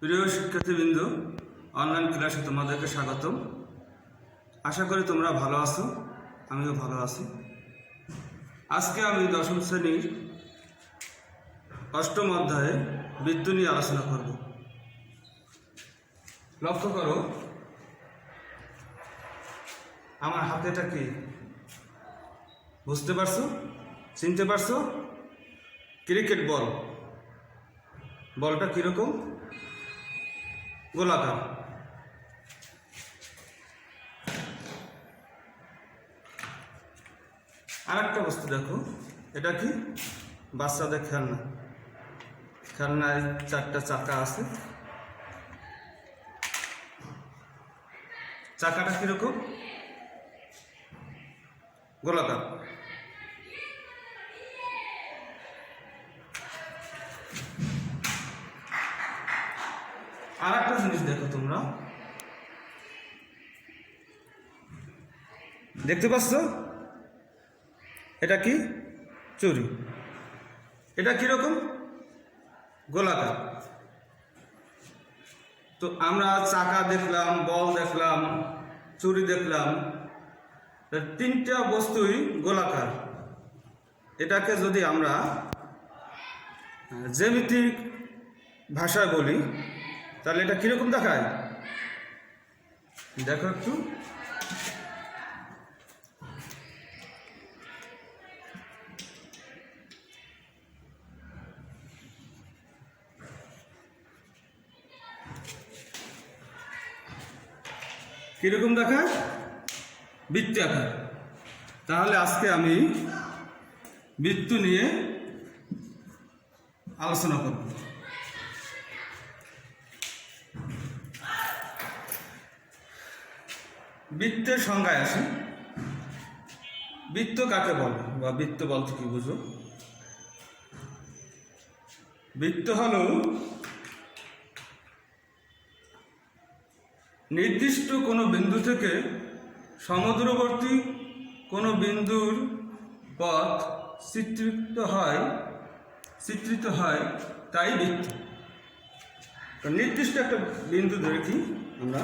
প্রিয় শিক্ষার্থীবৃন্দ, অনলাইন ক্লাসে তোমাদেরকে স্বাগতম। আশা করি তোমরা ভালো আছো, আমিও ভালো আছি। আজকে আমি দশম শ্রেণীর অষ্টম অধ্যায়ে বৃত্ত নিয়ে আলোচনা করব। লক্ষ্য করো, আমার হাতেটা কি বুঝতে পারছো, চিনতে পারছো? Cricket ball. বলটা কীরকম? গোলাকার। আর একটা বস্তু দেখো, এটা কি? বাচ্চাদের খেলনা। খেলনায় চারটা চাকা আছে। চাকাটা কিরকম? গোলাকার। আর একটা জিনিস দেখো, তোমরা দেখতে পাচ্ছ? এটা কি? চুড়ি। এটা কিরকম? গোলাকার। তো আমরা চাকা দেখলাম, বল দেখলাম, চুড়ি দেখলাম, তিনটা বস্তুই গোলাকার। এটাকে যদি আমরা জ্যামিতিক ভাষায় বলি তাহলে এটা কিরকম দেখায়? দেখো একটু। কিরকম দেখায়? বৃত্তাকার। তাহলে আজকে আমি বৃত্ত নিয়ে আলোচনা করব। বৃত্তের সংজ্ঞায় আসি। বৃত্ত কাকে বলে বা বৃত্ত বলতে কি বুঝো? বৃত্ত হলো নির্দিষ্ট কোনো বিন্দু থেকে সমদূরবর্তী কোনো বিন্দুর পথ চিত্রিত হয় তাই বৃত্ত। নির্দিষ্ট একটা বিন্দু ধরে কি আমরা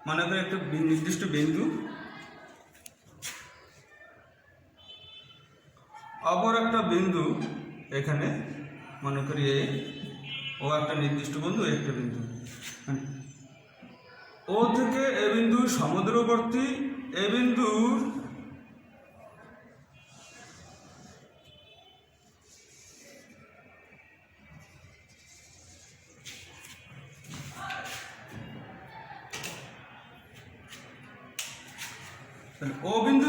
মনে করি একটা নির্দিষ্ট বিন্দু, অপর একটা বিন্দু এখানে মনে করি ও একটা নির্দিষ্ট বিন্দু, একটা বিন্দু। ও থেকে এ বিন্দু সমদূরবর্তী, এ বিন্দুর ও বিন্দু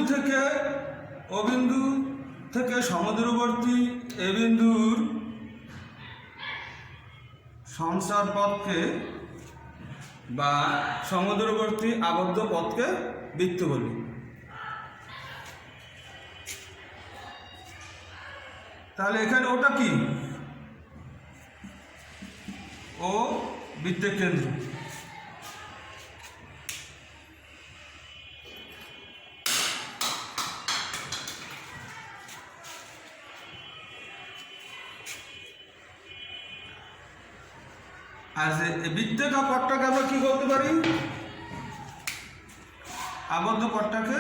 থেকে সমদূরবর্তী এ বিন্দুর সঞ্চার পথকে বা সমদূরবর্তী আবদ্ধ পথকে বৃত্ত বলি। তাহলে এখানে ওটা কি? ও বৃত্তের কেন্দ্র। আর যে বৃত্তাকার পথটাকে আমরা কি বলতে পারি? আবদ্ধ পথটাকে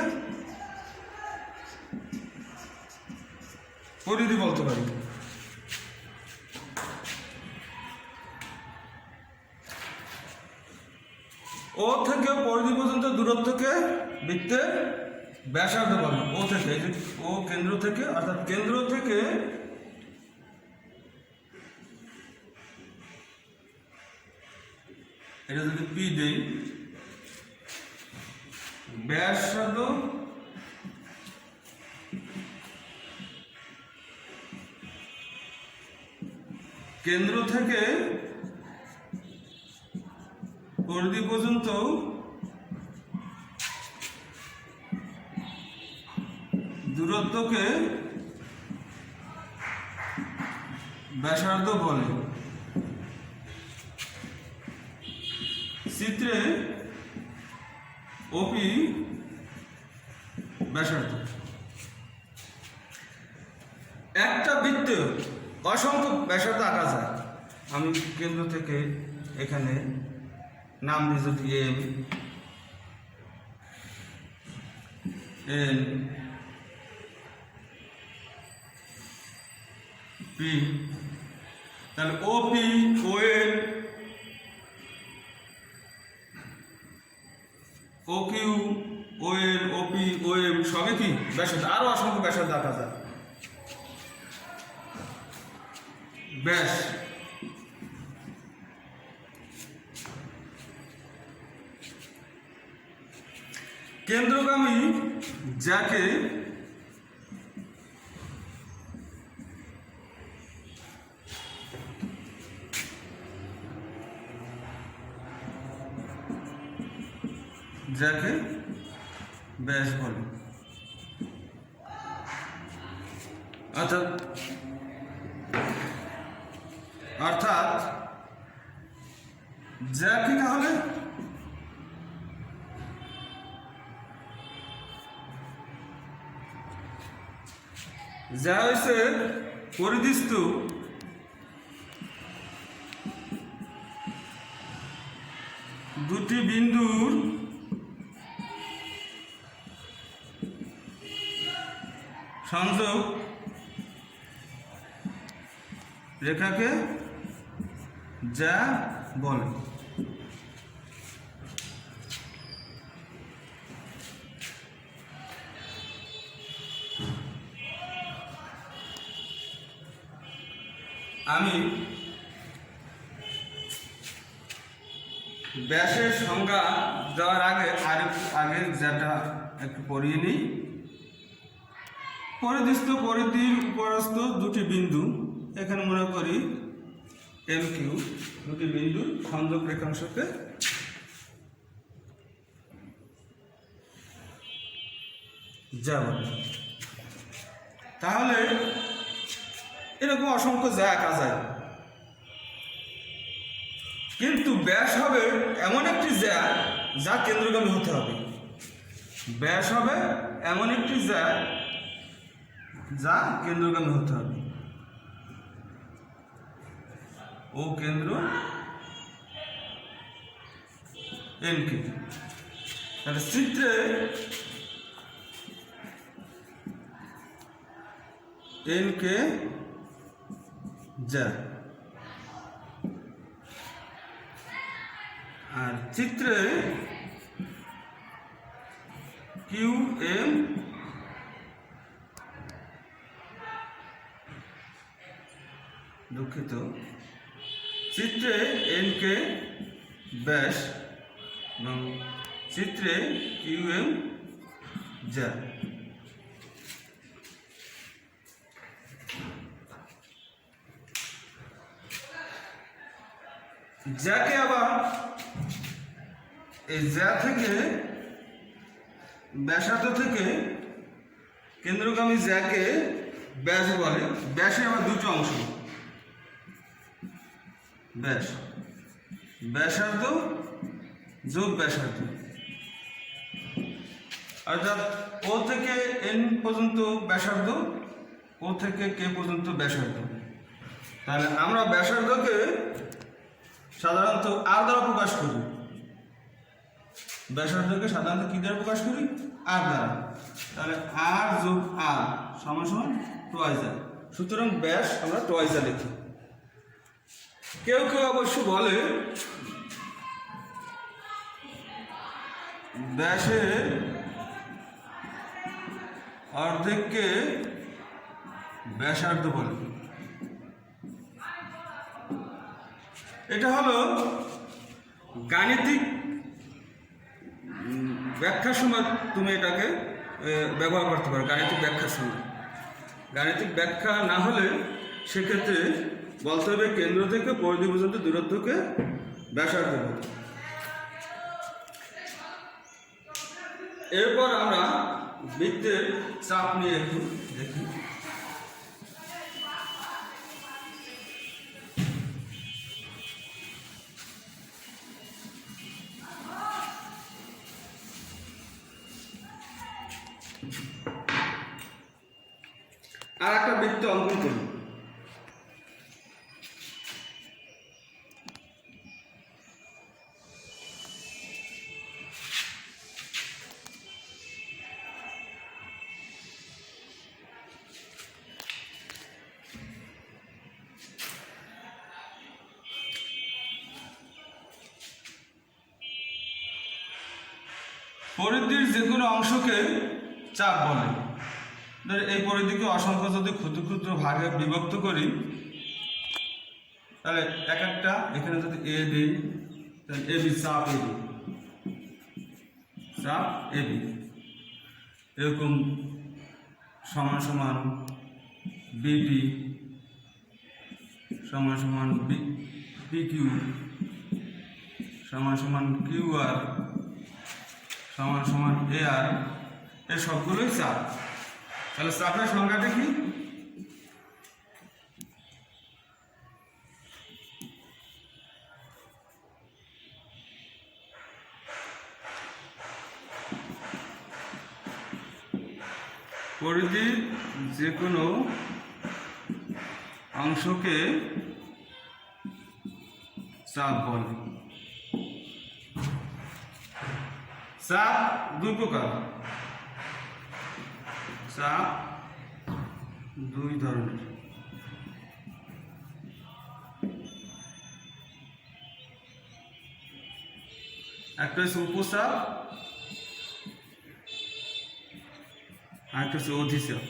পরিধি বলতে পারি। ও থেকে পরিধি পর্যন্ত দূরত্বকে বৃত্তের ব্যাসার্ধ বলে। ও থেকে, ও কেন্দ্র থেকে, অর্থাৎ কেন্দ্র থেকে এটা যদি পি দেই, ব্যাসার্ধ কেন্দ্র থেকে পরিধি পর্যন্ত দূরত্বকে ব্যাসার্ধ বলে। চিত্রে ওপি ব্যাসার্ধ। একটা বৃত্তে অসংখ্য ব্যাসার্ধ আঁকা যায়। আমি কেন্দ্র থেকে এখানে নাম দিয়ে যদি এম এন পি, তাহলে ওপি ওএন ও কিউ ওএন ওপি ওএম সবই কি ব্যাসার্ধ। আরো অসংখ্য ব্যাসার্ধ আঁকা যায়। ব্যাস কেন্দ্রগামী যাকে ব্যাস বলে, অর্থাৎ যা কি তাহলে যা হয়েছে পরিদিষ্ট দুটি বিন্দুর সংযোগ রেখাকে যা বলে। আমি ব্যাসের সংজ্ঞা দেওয়ার আগে যেটা একটু পড়িয়ে নিই। পরিদিষ্ট পরিধির উপরস্থ দুটি বিন্দু, এখানে মনে করি এম কিউ, দুটি বিন্দুর সংযোগ রেখাংশকে যা বলে। তাহলে এরকম অসংখ্য যা আঁকা যায়, কিন্তু ব্যাস হবে এমন একটি যা কেন্দ্রগামী হতে হবে। ব্যাস হবে এমন একটি যা কেন্দ্রগামী হতে হবে। ও কেন্দ্র এন কে, তাহলে চিত্রে এন কে যা, আর চিত্রে কিউ এম দুঃখিত, চিত্রে এন কে ব্যাস এবং চিত্রে কিউ এম যা। যাকে আবার এই যা থেকে ব্যাসার্ধ থেকে কেন্দ্রগামী যাকে ব্যাস বলে। ব্যাসে আবার দুটো অংশ, ব্যাস ব্যাসার্ধ যোগ ব্যাসার্ধ, অর্থাৎ ও থেকে এন পর্যন্ত ব্যাসার্ধ, ও থেকে কে পর্যন্ত ব্যাসার্ধ। তাহলে আমরা ব্যাসার্ধকে সাধারণত আর দ্বারা প্রকাশ করি। ব্যাসার্ধকে সাধারণত কি দ্বারা প্রকাশ করি? আর দ্বারা। তাহলে আর যোগ আর সমান সমান টোয়াইজা। সুতরাং ব্যাস আমরা টোয়াইজা লিখি। কেউ কেউ অবশ্য বলে ব্যাসের অর্ধেককে ব্যাসার্ধ বলে। এটা হলো গাণিতিক ব্যাখ্যার সময় তুমি এটাকে ব্যবহার করতে পারো। গাণিতিক ব্যাখ্যার সময়, গাণিতিক ব্যাখ্যা না হলে সেক্ষেত্রে বলতে হবে কেন্দ্র থেকে পরিধি পর্যন্ত দূরত্বকে ব্যাসার্ধ বলে। এরপর আমরা বৃত্তের চাপ নিয়ে একটু দেখি। আর একটা বৃত্ত অঙ্কন করি। পরিধির যে কোনো অংশকে চাপ বলে। এই পরিধিকে অসংখ্য যদি ক্ষুদ্র ক্ষুদ্র ভাগে বিভক্ত করি, তাহলে এক একটা এখানে যদি এ দিই, তাহলে এ বি, চাপ এ বি, চাপ এ বি, এরকম সমান সমান বিপি সমান সমান পি কিউ সমান সমান কিউ আর সমান সমান এ আর, এই সবগুলোই চাপ। তাহলে চাপের সংখ্যাটা কি? পরিধির যে কোনো অংশকে চাপ বলে। চাপ দুই প্রকার, চাপ দুই ধরনের। একটা হচ্ছে উপচাপ, আর একটা হচ্ছে অধিচাপ।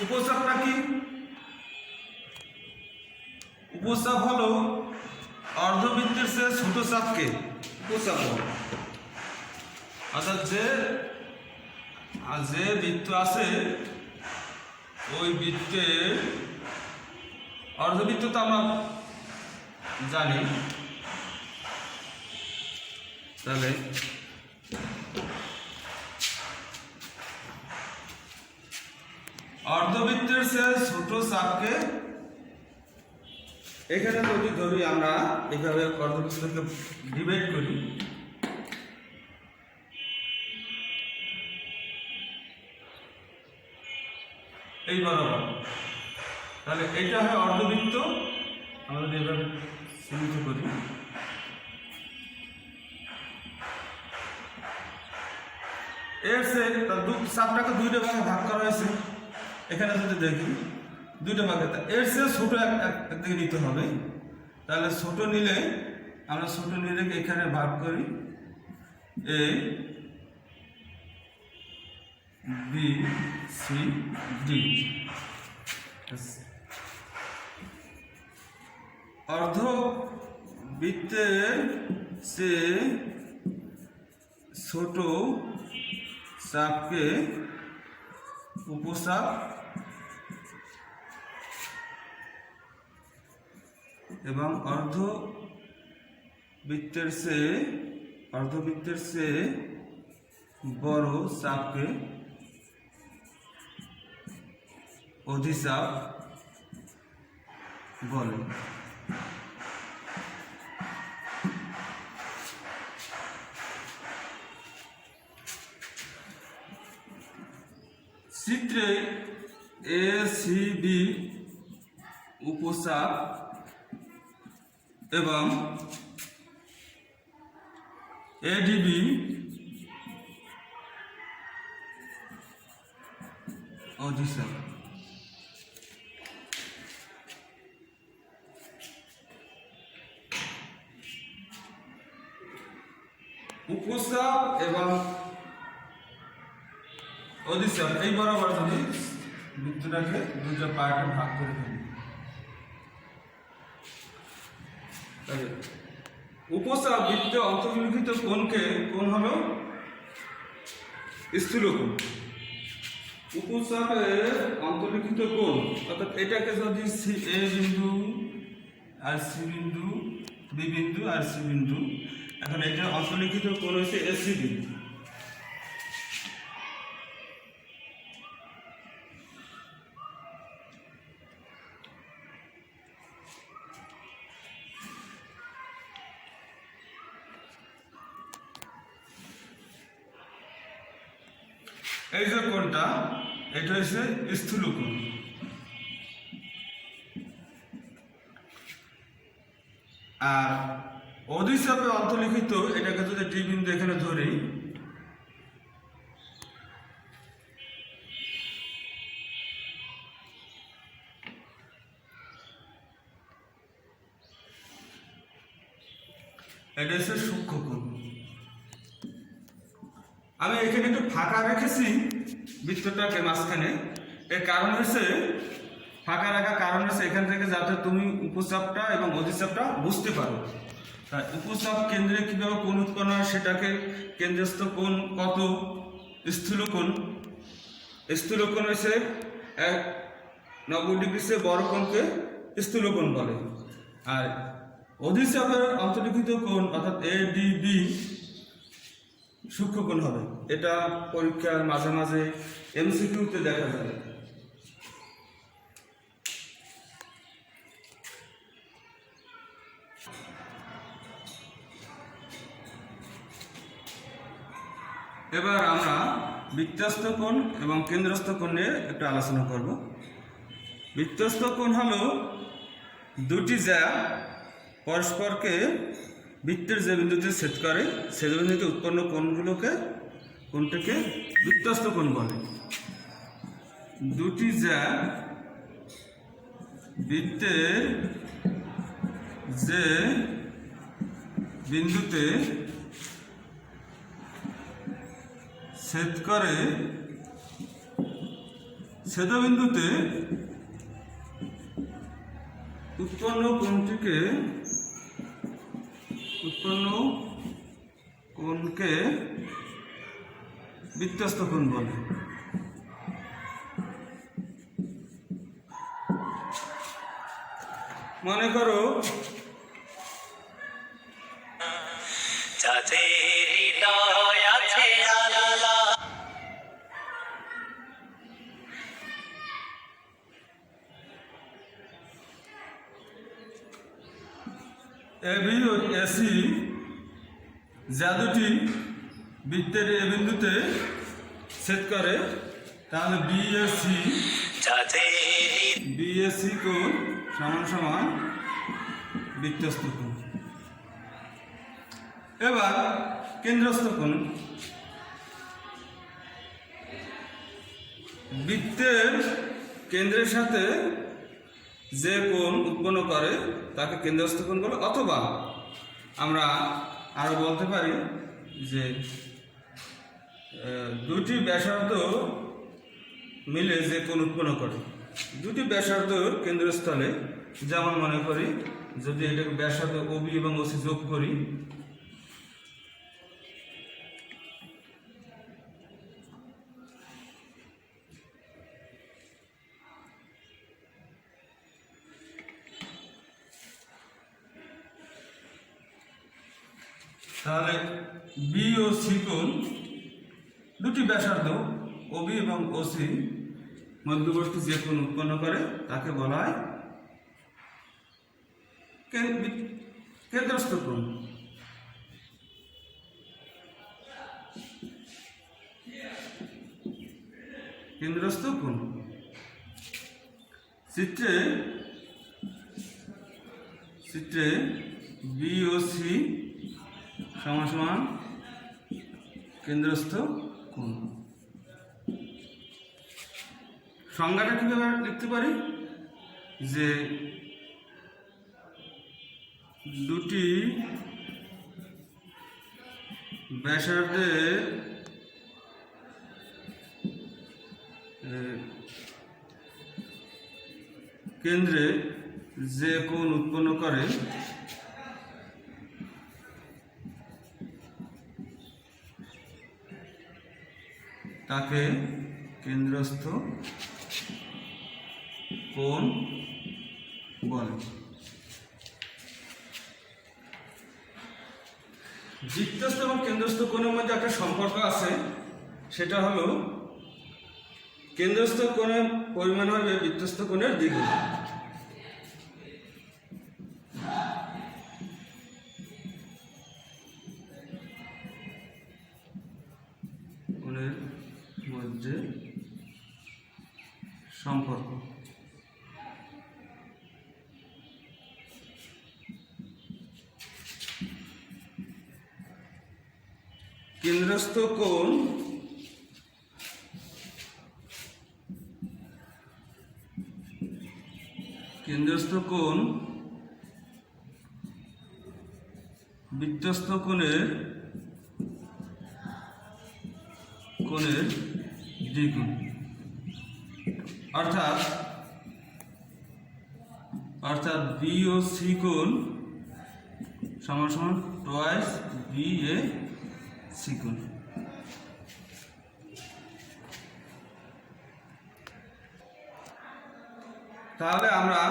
উপচাপটা কি? উপচাপ হলো অর্ধবৃত্তের চেয়ে ছোট চাপকে উপচাপ বলে। অর্থাৎ যে বৃত্ত আছে ওই বৃত্তের অর্ধবৃত্ত তো আমরা জানি, তাহলে অর্ধবৃত্তের চেয়ে ছোট চাপকে, এখানে যদি ধরি আমরা এভাবে অর্ধবৃত্তকে ডিভাইড করি, এই বরাবর, তাহলে এটা হয় অর্ধবৃত্ত। আমরা যদি এভাবে চিহ্নিত করি, এর সে চাপটাকে দুইটা ভাগে ভাগ করা হয়েছে। এখানে যদি দেখি দুইটা ভাগে, এর সে ছোট একদিকে নিতে হবে। তাহলে ছোট নিলে আমরা ছোট নিলে এখানে ভাগ করি এ বি সি ডি। অর্ধবৃত্তের চেয়ে ছোট চাপকে উপচাপ এবং অর্ধবৃত্তের চেয়ে বড় চাপকে অধিচাপ বলে। চিত্রে এ সি বি উপচাপ এবং এডিবি অধিচাপ। উপচাপ এবং অধিচাপ এই বরাবর যদি বৃত্তটাকে দুটো পার্টে ভাগ করে ফেলি, উপচাপ বৃত্তে অন্তর্লিখিত কোণ হলো স্থূলকোণ। উপচাপের অন্তর্লিখিত কোণ, অর্থাৎ এটাকে যদি এ বিন্দু আর সি বিন্দু, বি বিন্দু আর সি বিন্দু, এখন এটা অন্তর্লিখিত কোণ হচ্ছে এসি বিন্দু। এই যে কোণটা, এটা হচ্ছে স্থূল কোণ। আর অধিচাপে অন্তর্লিখিত এটাকে যদি ডি বিন্দু এখানে ধরি, এটা হচ্ছে সূক্ষ্ম কোণ। আমি এখানে একটু ফাঁকা রেখেছি বৃত্তটাকে মাঝখানে, এর কারণ হচ্ছে, ফাঁকা রাখার কারণ হচ্ছে এখান থেকে যাতে তুমি উপচাপটা এবং অধিচাপটা বুঝতে পারো। তাই উপচাপ কেন্দ্রে কীভাবে কোণ উৎপন্ন হয় সেটাকে কেন্দ্রস্থ কোণ কত, স্থূল কোণ। স্থূল কোণ হচ্ছে 90 ডিগ্রি চেয়ে বড় কোণকে স্থূল কোণ বলে। আর অধিচাপের অন্তর্লিখিত কোণ অর্থাৎ এডিবি সূক্ষ্ম কোণ হবে। এটা পরীক্ষার মাঝে মাঝে এমসিকিউতে দেখা যাবে। এবার আমরা বৃত্তস্থ কোণ এবং কেন্দ্রস্থ কোণ নিয়ে একটু আলোচনা করব। বৃত্তস্থ কোণ হলো দুটি যা পরস্পরকে বৃত্তের যে বিন্দুতে ছেদ করে সে বিন্দুতে উৎপন্ন কোণটাকে বৃত্তস্থ কোণ বলে। দুটি যা বৃত্তের যে বিন্দুতে ছেদ করে ছেদবিন্দুতে উৎপন্ন কোণকে বৃত্তস্থ কোণ বলে। মনে করো এবি ও এসি যা দুটি বৃত্তের এ বিন্দুতে ছেদ করে তাহলে বিএসি কোণ সমান সমান বৃত্তস্থ কোণ। এবার কেন্দ্রস্থ কোণ, বৃত্তের কেন্দ্রের সাথে যে কোণ উৎপন্ন করে তাকে কেন্দ্রস্থ কোণ বলে। অথবা আমরা আরো বলতে পারি যে দুটি ব্যাসার্ধ মিলে যে কোণ উৎপন্ন করে, দুটি ব্যাসার্ধ কেন্দ্রস্থলে, যেমন মনে করি যদি এটাকে ব্যাসার্ধ ওবি এবং ওসি যোগ করি, তাহলে বি ও সি কোণ দুটি ব্যাসার্ধ ওবি এবং ওসি মধ্যবর্তী যে কোণ উৎপন্ন করে তাকে বলা হয় কেন্দ্রস্থ কোণ। কেন্দ্রস্থ কোণ চিত্রে বি ও সি সমান সমান কেন্দ্রস্থ কোণ। সংজ্ঞাটা কিভাবে লিখতে পারি যে দুটি ব্যাসার্ধের কেন্দ্রে যে কোণ উৎপন্ন করে তাকে কেন্দ্রস্থ কোণ বলে। বৃত্তস্থ এবং কেন্দ্রস্থ কোণের মধ্যে একটা সম্পর্ক আছে, সেটা হলো কেন্দ্রস্থ কোণের পরিমাণ হবে বৃত্তস্থ কোণের দ্বিগুণ। কোণের মধ্যে সম্পর্ক। কেন্দ্রস্থ কোণ বৃত্তস্থ কোণের দ্বিগুণ, অর্থাৎ বি ও সি কোণ সমান সমান টুয়াইস বি এ সি কোণ। তাহলে আমরা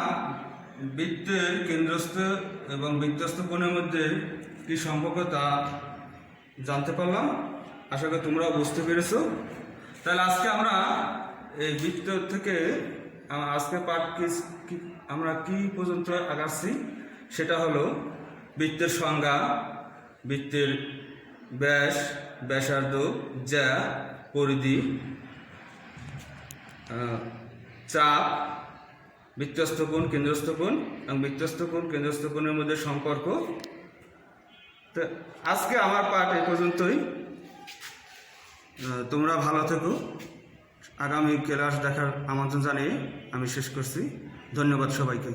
বৃত্তের কেন্দ্রস্থ এবং বৃত্তস্থ কোণের মধ্যে কি সম্পর্ক তা জানতে পারলাম। আশা করি তোমরা বুঝতে পেরেছো। তাহলে আজকে আমরা এই বৃত্ত থেকে আজকে পাঠ আমরা কি পর্যন্ত আগাচ্ছি সেটা হলো বৃত্তের সংজ্ঞা, বৃত্তের ব্যাস, ব্যাসার্ধ, জ্যা, পরিধি, চাপ, বৃত্তস্থ কোণ, কেন্দ্রস্থ কোণ এবং বৃত্তস্থ কোণ কেন্দ্রস্থ কোণের মধ্যে সম্পর্ক। তো আজকে আমার পাঠ এই পর্যন্তই। তোমরা ভালো থেকো। আগামী ক্লাস দেখার আমন্ত্রণ জানিয়ে আমি শেষ করছি। ধন্যবাদ সবাইকে।